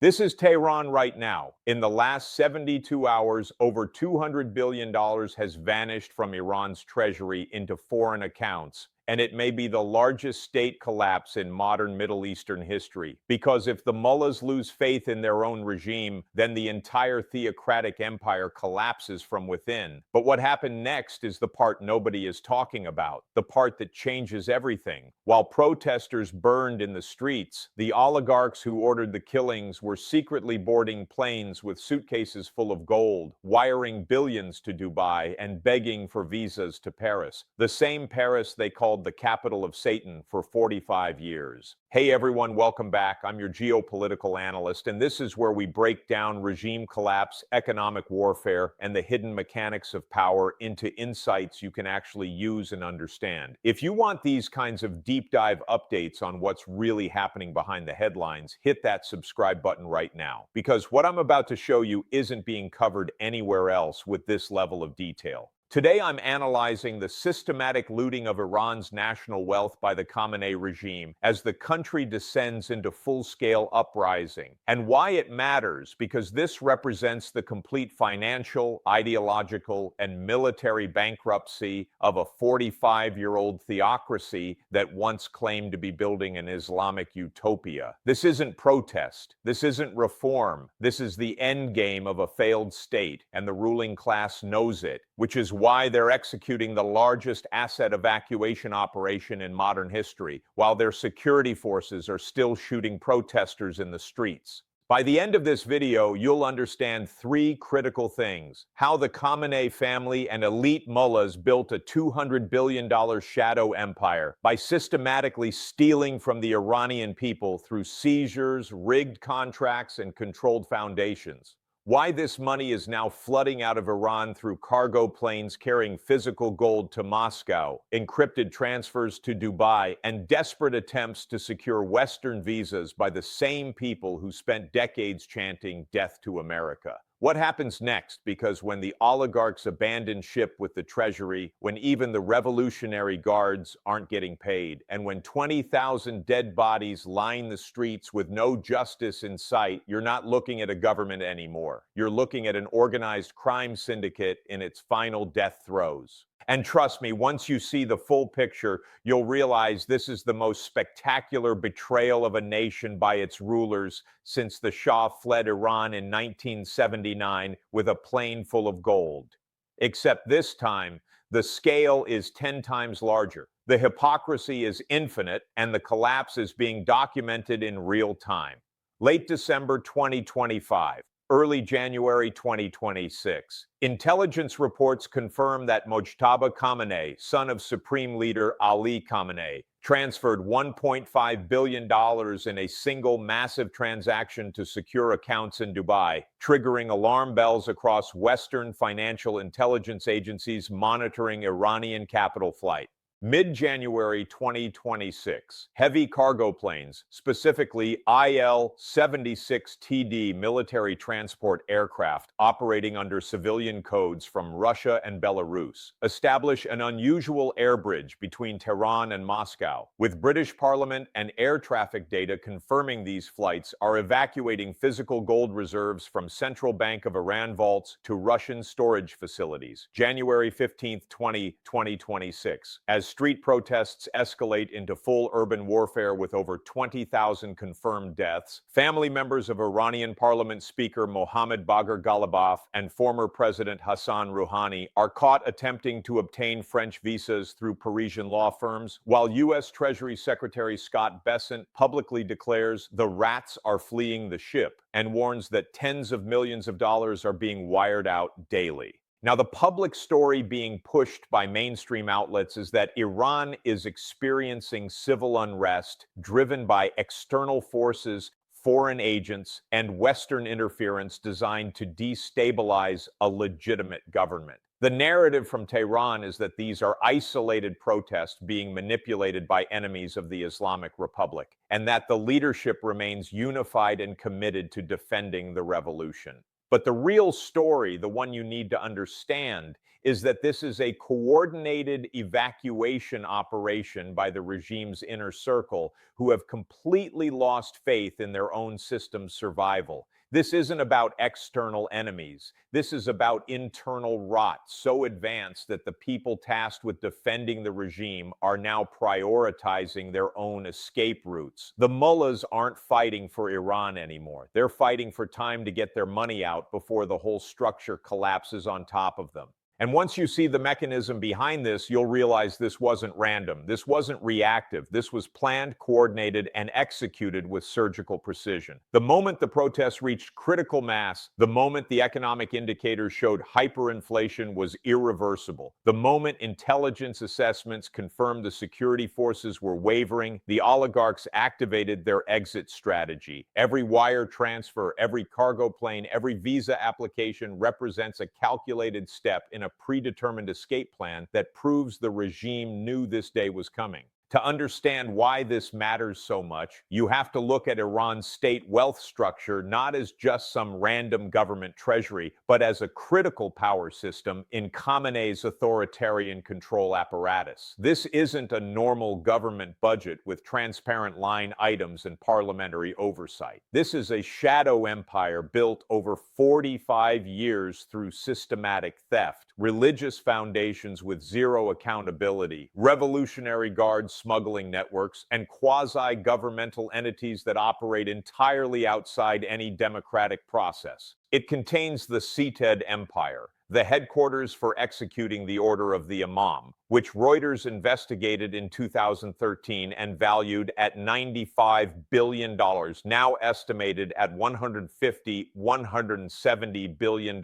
This is Tehran right now. In the last 72 hours, over $200 billion has vanished from Iran's treasury into foreign accounts, and it may be the largest state collapse in modern Middle Eastern history. Because if the mullahs lose faith in their own regime, then the entire theocratic empire collapses from within. But what happened next is the part nobody is talking about, the part that changes everything. While protesters burned in the streets, the oligarchs who ordered the killings were secretly boarding planes with suitcases full of gold, wiring billions to Dubai, and begging for visas to Paris, the same Paris they called the capital of Satan for 45 years. Hey everyone, welcome back. I'm your geopolitical analyst, and this is where we break down regime collapse, economic warfare, and the hidden mechanics of power into insights you can actually use and understand. If you want these kinds of deep dive updates on what's really happening behind the headlines, hit that subscribe button right now, because what I'm about to show you isn't being covered anywhere else with this level of detail. Today, I'm analyzing the systematic looting of Iran's national wealth by the Khamenei regime as the country descends into full-scale uprising, and why it matters, because this represents the complete financial, ideological, and military bankruptcy of a 45-year-old theocracy that once claimed to be building an Islamic utopia. This isn't protest. This isn't reform. This is the end game of a failed state, and the ruling class knows it, which is why they're executing the largest asset evacuation operation in modern history, while their security forces are still shooting protesters in the streets. By the end of this video, you'll understand three critical things: how the Khamenei family and elite mullahs built a $200 billion shadow empire by systematically stealing from the Iranian people through seizures, rigged contracts, and controlled foundations; why this money is now flooding out of Iran through cargo planes carrying physical gold to Moscow, encrypted transfers to Dubai, and desperate attempts to secure Western visas by the same people who spent decades chanting "Death to America." What happens next? Because when the oligarchs abandon ship with the Treasury, when even the Revolutionary Guards aren't getting paid, and when 20,000 dead bodies line the streets with no justice in sight, you're not looking at a government anymore. You're looking at an organized crime syndicate in its final death throes. And trust me, once you see the full picture, you'll realize this is the most spectacular betrayal of a nation by its rulers since the Shah fled Iran in 1979 with a plane full of gold. Except this time, the scale is 10 times larger. The hypocrisy is infinite, and the collapse is being documented in real time. Late December 2025. Early January 2026. Intelligence reports confirm that Mojtaba Khamenei, son of Supreme Leader Ali Khamenei, transferred $1.5 billion in a single massive transaction to secure accounts in Dubai, triggering alarm bells across Western financial intelligence agencies monitoring Iranian capital flight. Mid-January 2026, heavy cargo planes, specifically IL-76TD military transport aircraft operating under civilian codes from Russia and Belarus, establish an unusual air bridge between Tehran and Moscow, with British Parliament and air traffic data confirming these flights are evacuating physical gold reserves from Central Bank of Iran vaults to Russian storage facilities. January 15, 2026, as street protests escalate into full urban warfare with over 20,000 confirmed deaths, family members of Iranian Parliament Speaker Mohammad Bagher Ghalibaf and former President Hassan Rouhani are caught attempting to obtain French visas through Parisian law firms, while U.S. Treasury Secretary Scott Bessent publicly declares the rats are fleeing the ship and warns that tens of millions of dollars are being wired out daily. Now, the public story being pushed by mainstream outlets is that Iran is experiencing civil unrest driven by external forces, foreign agents, and Western interference designed to destabilize a legitimate government. The narrative from Tehran is that these are isolated protests being manipulated by enemies of the Islamic Republic, and that the leadership remains unified and committed to defending the revolution. But the real story, the one you need to understand, is that this is a coordinated evacuation operation by the regime's inner circle, who have completely lost faith in their own system's survival. This isn't about external enemies. This is about internal rot so advanced that the people tasked with defending the regime are now prioritizing their own escape routes. The mullahs aren't fighting for Iran anymore. They're fighting for time to get their money out before the whole structure collapses on top of them. And once you see the mechanism behind this, you'll realize this wasn't random. This wasn't reactive. This was planned, coordinated, and executed with surgical precision. The moment the protests reached critical mass, the moment the economic indicators showed hyperinflation was irreversible, the moment intelligence assessments confirmed the security forces were wavering, the oligarchs activated their exit strategy. Every wire transfer, every cargo plane, every visa application represents a calculated step in a predetermined escape plan that proves the regime knew this day was coming. To understand why this matters so much, you have to look at Iran's state wealth structure not as just some random government treasury, but as a critical power system in Khamenei's authoritarian control apparatus. This isn't a normal government budget with transparent line items and parliamentary oversight. This is a shadow empire built over 45 years through systematic theft, religious foundations with zero accountability, revolutionary guards smuggling networks, and quasi-governmental entities that operate entirely outside any democratic process. It contains the SETAD empire, the headquarters for executing the Order of the Imam, which Reuters investigated in 2013 and valued at $95 billion, now estimated at $170 billion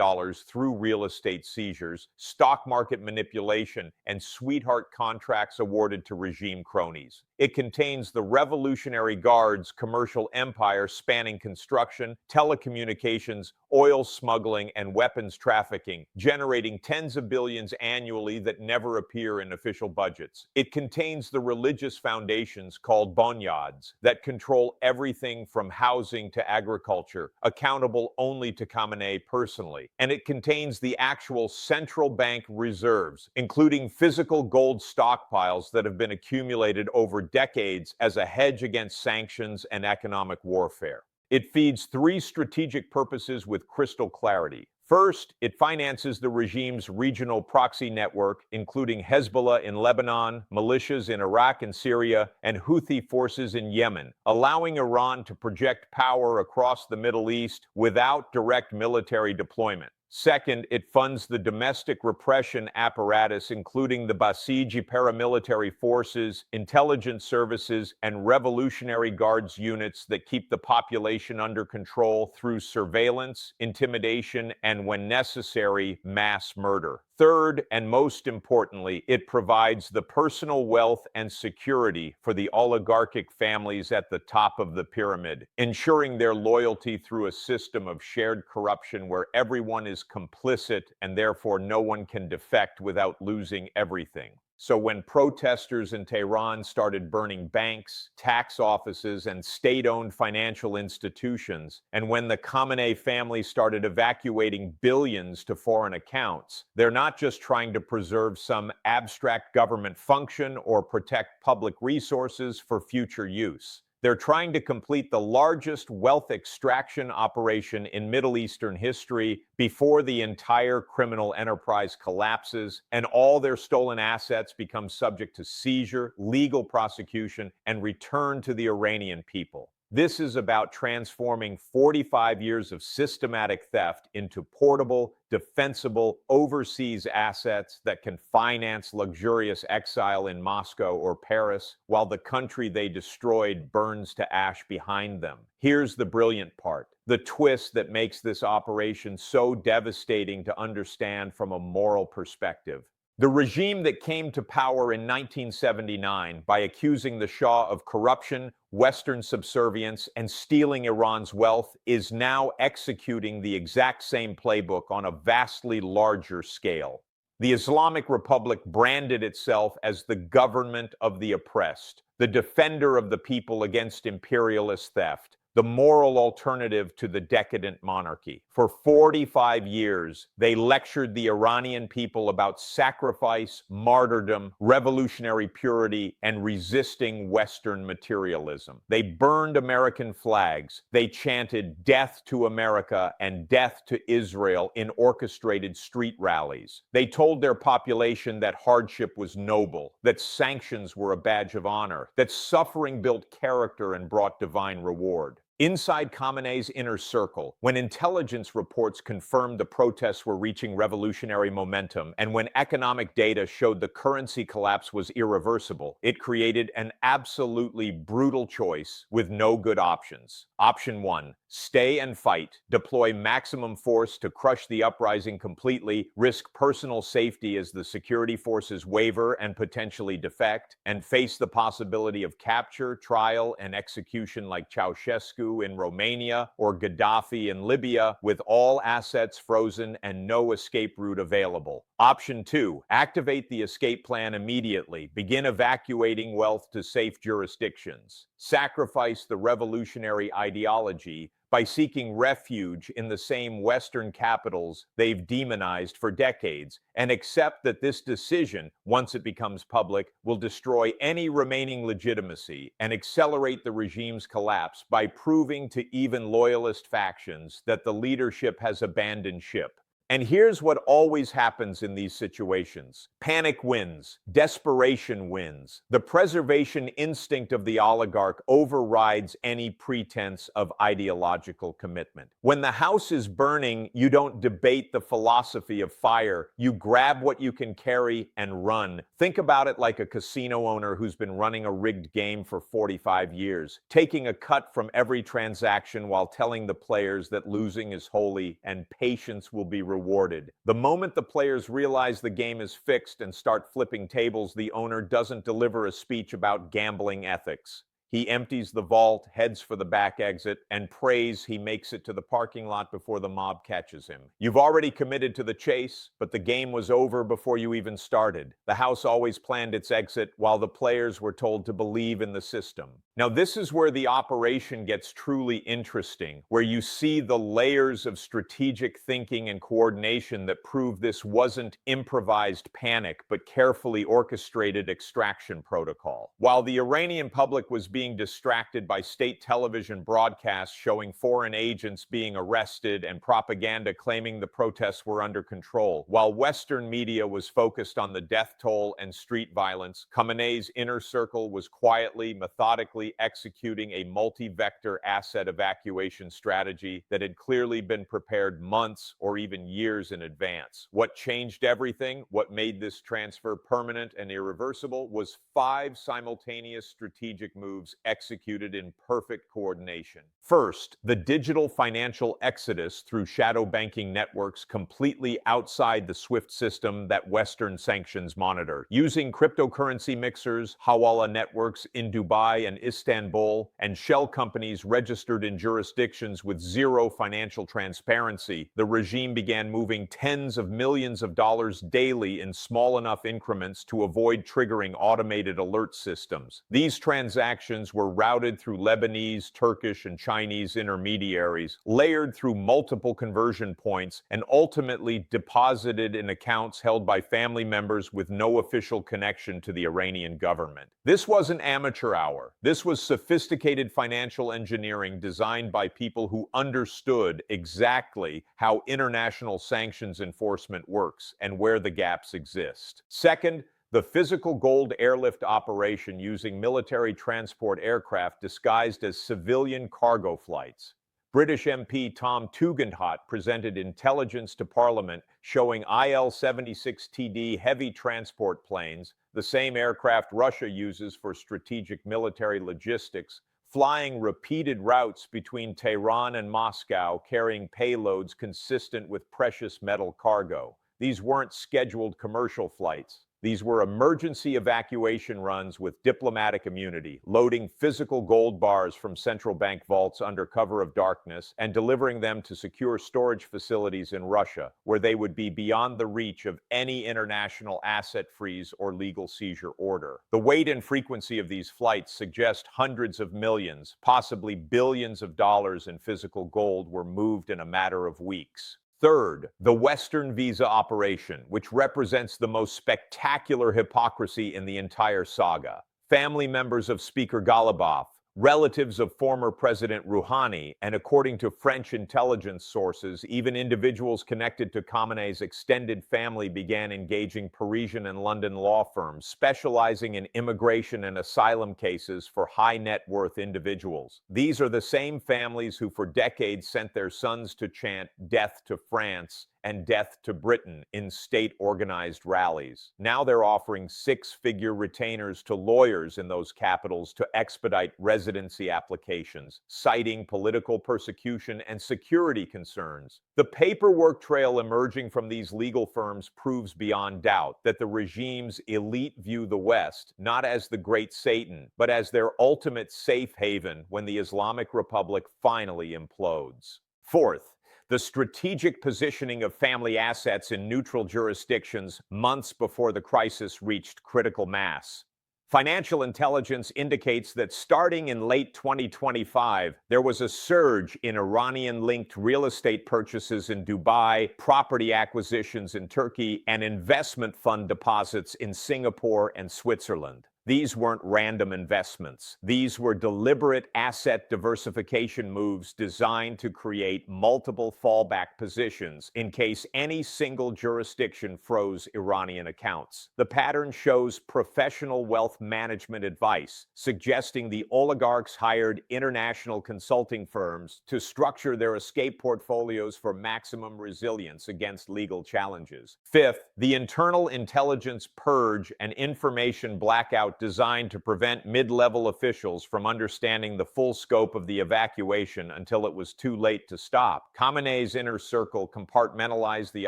through real estate seizures, stock market manipulation, and sweetheart contracts awarded to regime cronies. It contains the Revolutionary Guard's commercial empire spanning construction, telecommunications, oil smuggling, and weapons trafficking, generating tens of billions annually that never appear in official budgets. It contains the religious foundations called bonyads that control everything from housing to agriculture, accountable only to Khamenei personally. And it contains the actual central bank reserves, including physical gold stockpiles that have been accumulated over decades as a hedge against sanctions and economic warfare. It feeds three strategic purposes with crystal clarity. First, it finances the regime's regional proxy network, including Hezbollah in Lebanon, militias in Iraq and Syria, and Houthi forces in Yemen, allowing Iran to project power across the Middle East without direct military deployment. Second, it funds the domestic repression apparatus, including the Basiji paramilitary forces, intelligence services, and Revolutionary Guards units that keep the population under control through surveillance, intimidation, and, when necessary, mass murder. Third, and most importantly, it provides the personal wealth and security for the oligarchic families at the top of the pyramid, ensuring their loyalty through a system of shared corruption where everyone is complicit and therefore no one can defect without losing everything. So when protesters in Tehran started burning banks, tax offices, and state-owned financial institutions, and when the Khamenei family started evacuating billions to foreign accounts, they're not just trying to preserve some abstract government function or protect public resources for future use. They're trying to complete the largest wealth extraction operation in Middle Eastern history before the entire criminal enterprise collapses and all their stolen assets become subject to seizure, legal prosecution, and return to the Iranian people. This is about transforming 45 years of systematic theft into portable, defensible, overseas assets that can finance luxurious exile in Moscow or Paris, while the country they destroyed burns to ash behind them. Here's the brilliant part, the twist that makes this operation so devastating to understand from a moral perspective. The regime that came to power in 1979 by accusing the Shah of corruption, Western subservience, and stealing Iran's wealth is now executing the exact same playbook on a vastly larger scale. The Islamic Republic branded itself as the government of the oppressed, the defender of the people against imperialist theft, the moral alternative to the decadent monarchy. For 45 years, they lectured the Iranian people about sacrifice, martyrdom, revolutionary purity, and resisting Western materialism. They burned American flags. They chanted death to America and death to Israel in orchestrated street rallies. They told their population that hardship was noble, that sanctions were a badge of honor, that suffering built character and brought divine reward. Inside Khamenei's inner circle, when intelligence reports confirmed the protests were reaching revolutionary momentum, and when economic data showed the currency collapse was irreversible, it created an absolutely brutal choice with no good options. Option 1, stay and fight, deploy maximum force to crush the uprising completely, risk personal safety as the security forces waver and potentially defect, and face the possibility of capture, trial, and execution like Ceausescu in Romania or Gaddafi in Libya, with all assets frozen and no escape route available. Option 2, activate the escape plan immediately. Begin evacuating wealth to safe jurisdictions. Sacrifice the revolutionary ideology by seeking refuge in the same Western capitals they've demonized for decades, and accept that this decision, once it becomes public, will destroy any remaining legitimacy and accelerate the regime's collapse by proving to even loyalist factions that the leadership has abandoned ship. And here's what always happens in these situations. Panic wins. Desperation wins. The preservation instinct of the oligarch overrides any pretense of ideological commitment. When the house is burning, you don't debate the philosophy of fire. You grab what you can carry and run. Think about it like a casino owner who's been running a rigged game for 45 years, taking a cut from every transaction while telling the players that losing is holy and patience will be rewarded. The moment the players realize the game is fixed and start flipping tables, the owner doesn't deliver a speech about gambling ethics. He empties the vault, heads for the back exit, and prays he makes it to the parking lot before the mob catches him. You've already committed to the chase, but the game was over before you even started. The house always planned its exit while the players were told to believe in the system. Now, this is where the operation gets truly interesting, where you see the layers of strategic thinking and coordination that prove this wasn't improvised panic, but carefully orchestrated extraction protocol. While the Iranian public was being distracted by state television broadcasts showing foreign agents being arrested and propaganda claiming the protests were under control, while Western media was focused on the death toll and street violence, Khamenei's inner circle was quietly, methodically executing a multi-vector asset evacuation strategy that had clearly been prepared months or even years in advance. What changed everything, what made this transfer permanent and irreversible, was 5 simultaneous strategic moves executed in perfect coordination. First, the digital financial exodus through shadow banking networks completely outside the SWIFT system that Western sanctions monitor. Using cryptocurrency mixers, Hawala networks in Dubai and Istanbul, and shell companies registered in jurisdictions with zero financial transparency, the regime began moving tens of millions of dollars daily in small enough increments to avoid triggering automated alert systems. These transactions were routed through Lebanese, Turkish, and Chinese intermediaries, layered through multiple conversion points, and ultimately deposited in accounts held by family members with no official connection to the Iranian government. This wasn't amateur hour. This was sophisticated financial engineering designed by people who understood exactly how international sanctions enforcement works and where the gaps exist. Second, the physical gold airlift operation using military transport aircraft disguised as civilian cargo flights. British MP Tom Tugendhat presented intelligence to Parliament showing IL-76TD heavy transport planes, the same aircraft Russia uses for strategic military logistics, flying repeated routes between Tehran and Moscow, carrying payloads consistent with precious metal cargo. These weren't scheduled commercial flights. These were emergency evacuation runs with diplomatic immunity, loading physical gold bars from central bank vaults under cover of darkness and delivering them to secure storage facilities in Russia, where they would be beyond the reach of any international asset freeze or legal seizure order. The weight and frequency of these flights suggest hundreds of millions, possibly billions of dollars in physical gold were moved in a matter of weeks. Third, the Western visa operation, which represents the most spectacular hypocrisy in the entire saga. Family members of Speaker Ghalibaf, relatives of former President Rouhani, and according to French intelligence sources, even individuals connected to Khamenei's extended family began engaging Parisian and London law firms specializing in immigration and asylum cases for high-net-worth individuals. These are the same families who for decades sent their sons to chant "Death to France" and "Death to Britain" in state-organized rallies. Now they're offering six-figure retainers to lawyers in those capitals to expedite residency applications, citing political persecution and security concerns. The paperwork trail emerging from these legal firms proves beyond doubt that the regime's elite view the West not as the Great Satan, but as their ultimate safe haven when the Islamic Republic finally implodes. Fourth, the strategic positioning of family assets in neutral jurisdictions months before the crisis reached critical mass. Financial intelligence indicates that starting in late 2025, there was a surge in Iranian-linked real estate purchases in Dubai, property acquisitions in Turkey, and investment fund deposits in Singapore and Switzerland. These weren't random investments. These were deliberate asset diversification moves designed to create multiple fallback positions in case any single jurisdiction froze Iranian accounts. The pattern shows professional wealth management advice, suggesting the oligarchs hired international consulting firms to structure their escape portfolios for maximum resilience against legal challenges. Fifth, the internal intelligence purge and information blackout designed to prevent mid-level officials from understanding the full scope of the evacuation until it was too late to stop. Khamenei's inner circle compartmentalized the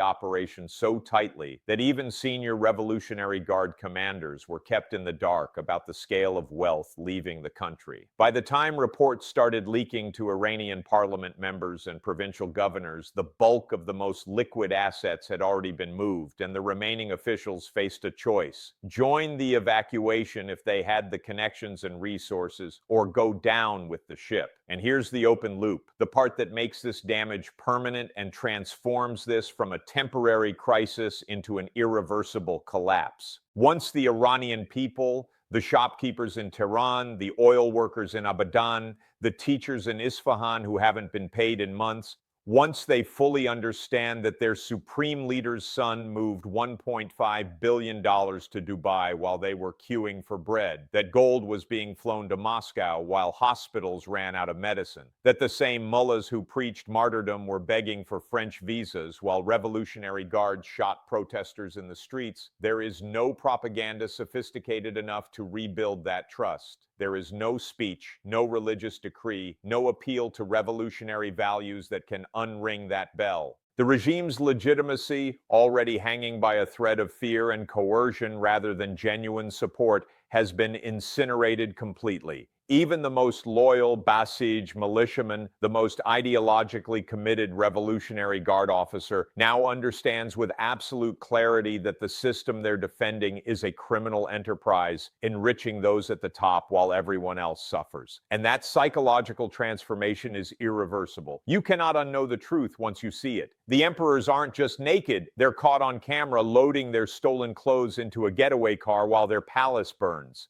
operation so tightly that even senior Revolutionary Guard commanders were kept in the dark about the scale of wealth leaving the country. By the time reports started leaking to Iranian parliament members and provincial governors, the bulk of the most liquid assets had already been moved, and the remaining officials faced a choice: join the evacuation if they had the connections and resources, or go down with the ship. And here's the open loop, the part that makes this damage permanent and transforms this from a temporary crisis into an irreversible collapse. Once the Iranian people, the shopkeepers in Tehran, the oil workers in Abadan, the teachers in Isfahan who haven't been paid in months, once they fully understand that their supreme leader's son moved $1.5 billion to Dubai while they were queuing for bread, that gold was being flown to Moscow while hospitals ran out of medicine, that the same mullahs who preached martyrdom were begging for French visas while Revolutionary Guards shot protesters in the streets, there is no propaganda sophisticated enough to rebuild that trust. There is no speech, no religious decree, no appeal to revolutionary values that can unring that bell. The regime's legitimacy, already hanging by a thread of fear and coercion rather than genuine support, has been incinerated completely. Even the most loyal Basij militiaman, the most ideologically committed Revolutionary Guard officer, now understands with absolute clarity that the system they're defending is a criminal enterprise, enriching those at the top while everyone else suffers. And that psychological transformation is irreversible. You cannot unknow the truth once you see it. The emperors aren't just naked, they're caught on camera loading their stolen clothes into a getaway car while their palace burns.